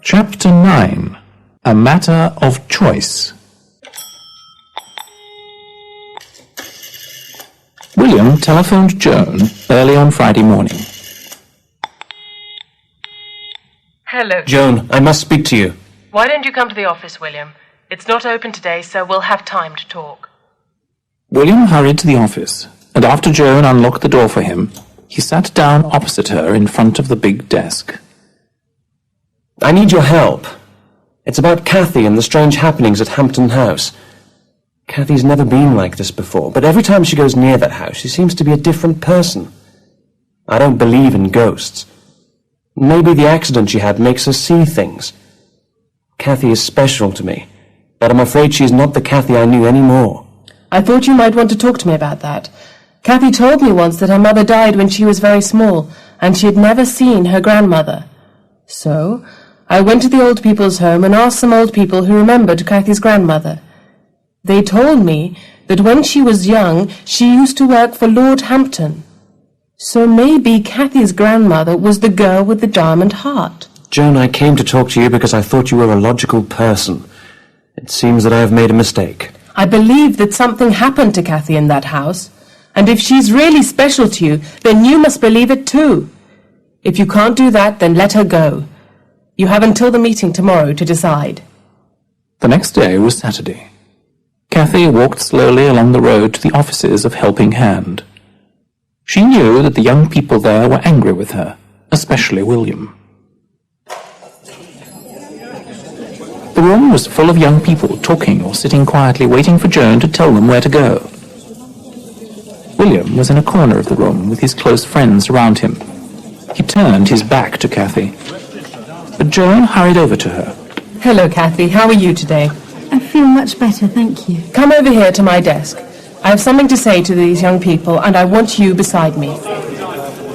Chapter 9. A Matter of Choice. William telephoned Joan early on Friday morning. Hello. Joan, I must speak to you. Why don't you come to the office, William? It's not open today, so we'll have time to talk. William hurried to the office, and after Joan unlocked the door for him, he sat down opposite her in front of the big desk. I need your help. It's about Kathy and the strange happenings at Hampton House. Kathy's never been like this before, but every time she goes near that house, she seems to be a different person. I don't believe in ghosts. Maybe the accident she had makes her see things. Kathy is special to me, but I'm afraid she's not the Kathy I knew anymore. I thought you might want to talk to me about that. Kathy told me once that her mother died when she was very small, and she had never seen her grandmother. So, I went to the old people's home and asked some old people who remembered Kathy's grandmother. They told me that when she was young, she used to work for Lord Hampton. So maybe Kathy's grandmother was the girl with the diamond heart. Joan, I came to talk to you because I thought you were a logical person. It seems that I have made a mistake. I believe that something happened to Kathy in that house, and if she's really special to you, then you must believe it too. If you can't do that, then let her go. You have until the meeting tomorrow to decide. The next day was Saturday. Kathy walked slowly along the road to the offices of Helping Hand. She knew that the young people there were angry with her, especially William. The room was full of young people talking or sitting quietly waiting for Joan to tell them where to go. William was in a corner of the room with his close friends around him. He turned his back to Kathy, but Joan hurried over to her. Hello, Kathy. How are you today? I feel much better, thank you. Come over here to my desk. I have something to say to these young people, and I want you beside me.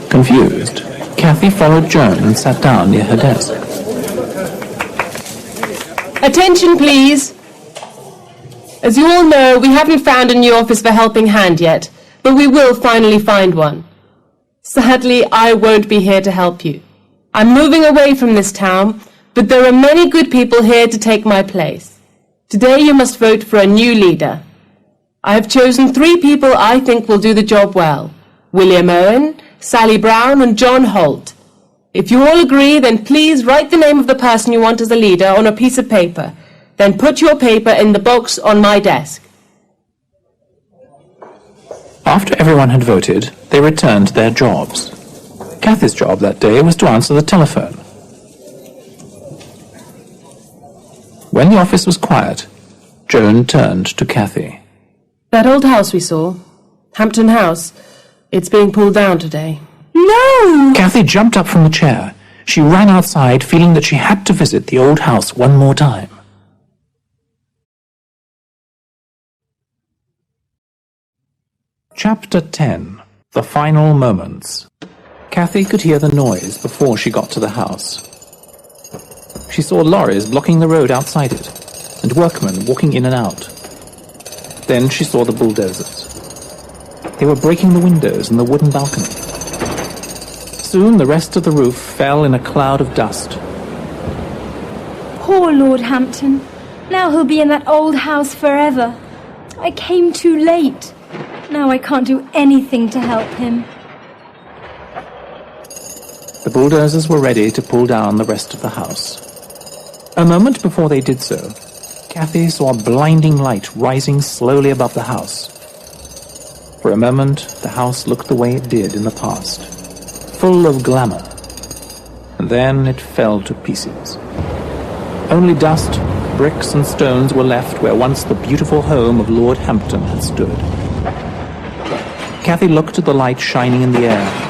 Confused, Kathy followed Joan and sat down near her desk. Attention, please. As you all know, we haven't found a new office for Helping Hand yet, but we will finally find one. Sadly, I won't be here to help you. I'm moving away from this town, but there are many good people here to take my place. Today you must vote for a new leader. I have chosen 3 people I think will do the job well. William Owen, Sally Brown and John Holt. If you all agree, then please write the name of the person you want as a leader on a piece of paper. Then put your paper in the box on my desk. After everyone had voted, they returned to their jobs. Kathy's job that day was to answer the telephone. When the office was quiet, Joan turned to Kathy. That old house we saw, Hampton House, it's being pulled down today. No! Kathy jumped up from the chair. She ran outside, feeling that she had to visit the old house one more time. Chapter 10. The Final Moments. Kathy could hear the noise before she got to the house. She saw lorries blocking the road outside it, and workmen walking in and out. Then she saw the bulldozers. They were breaking the windows in the wooden balcony. Soon the rest of the roof fell in a cloud of dust. Poor Lord Hampton. Now he'll be in that old house forever. I came too late. Now I can't do anything to help him. The bulldozers were ready to pull down the rest of the house. A moment before they did so, Kathy saw a blinding light rising slowly above the house. For a moment, the house looked the way it did in the past, full of glamour, and then it fell to pieces. Only dust, bricks and stones were left where once the beautiful home of Lord Hampton had stood. Kathy looked at the light shining in the air.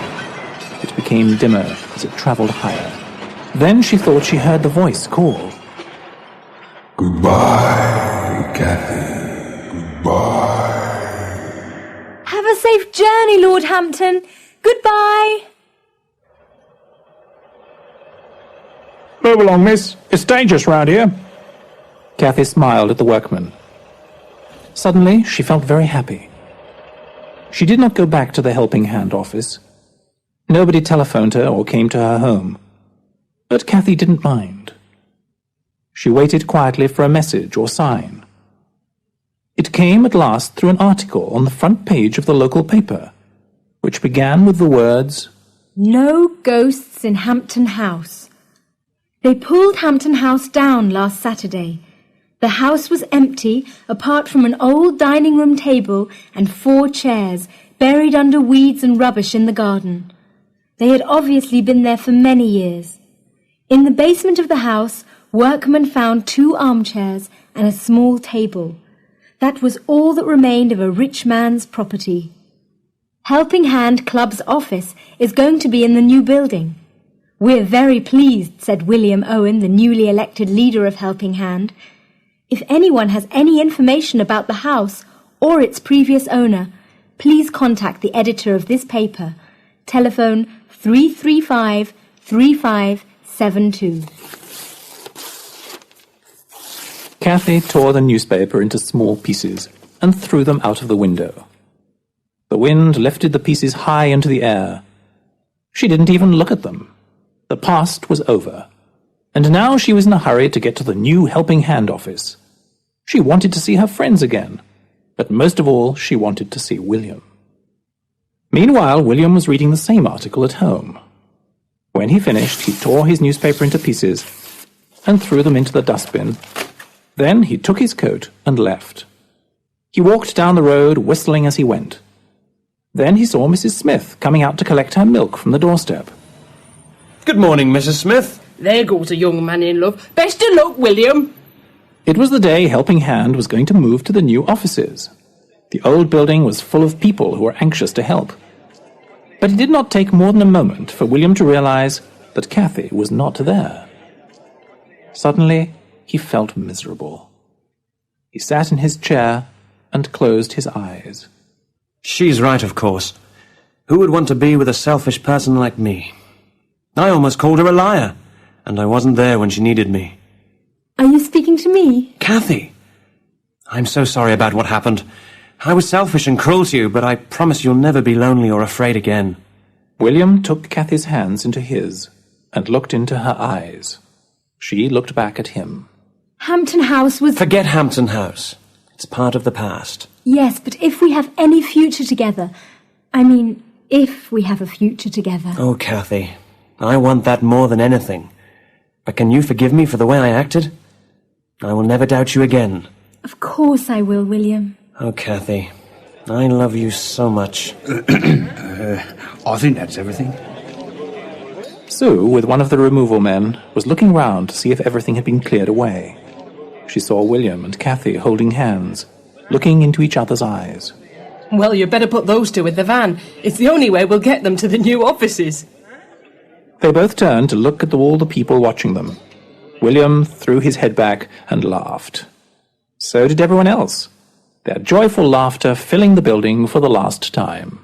It became dimmer as it travelled higher. Then she thought she heard the voice call. Goodbye, Kathy. Goodbye. Have a safe journey, Lord Hampton. Goodbye. Move along, miss. It's dangerous round here. Kathy smiled at the workman. Suddenly, she felt very happy. She did not go back to the Helping Hand office. Nobody telephoned her or came to her home. But Kathy didn't mind. She waited quietly for a message or sign. It came at last through an article on the front page of the local paper, which began with the words, "No ghosts in Hampton House." They pulled Hampton House down last Saturday. The house was empty, apart from an old dining room table and 4 chairs buried under weeds and rubbish in the garden. They had obviously been there for many years. In the basement of the house, workmen found 2 armchairs and a small table. That was all that remained of a rich man's property. Helping Hand Club's office is going to be in the new building. "We're very pleased," said William Owen, the newly elected leader of Helping Hand. "If anyone has any information about the house or its previous owner, please contact the editor of this paper. Telephone 335-3572. Kathy tore the newspaper into small pieces and threw them out of the window. The wind lifted the pieces high into the air. She didn't even look at them. The past was over, and now she was in a hurry to get to the new Helping Hand office. She wanted to see her friends again, but most of all she wanted to see William. Meanwhile, William was reading the same article at home. When he finished, he tore his newspaper into pieces and threw them into the dustbin. Then he took his coat and left. He walked down the road, whistling as he went. Then he saw Mrs. Smith coming out to collect her milk from the doorstep. Good morning, Mrs. Smith. There goes a young man in love. Best of luck, William. It was the day Helping Hand was going to move to the new offices. The old building was full of people who were anxious to help. But it did not take more than a moment for William to realize that Kathy was not there. Suddenly, he felt miserable. He sat in his chair and closed his eyes. She's right, of course. Who would want to be with a selfish person like me? I almost called her a liar, and I wasn't there when she needed me. Are you speaking to me? Kathy! I'm so sorry about what happened. I was selfish and cruel to you, but I promise you'll never be lonely or afraid again. William took Kathy's hands into his and looked into her eyes. She looked back at him. Hampton House was... Forget Hampton House. It's part of the past. Yes, but if we have any future together... if we have a future together... Oh, Kathy, I want that more than anything. But can you forgive me for the way I acted? I will never doubt you again. Of course I will, William. Oh, Kathy, I love you so much. I think that's everything. Sue, with one of the removal men, was looking round to see if everything had been cleared away. She saw William and Kathy holding hands, looking into each other's eyes. Well, you better put those 2 in the van. It's the only way we'll get them to the new offices. They both turned to look at all the people watching them. William threw his head back and laughed. So did everyone else, their joyful laughter filling the building for the last time.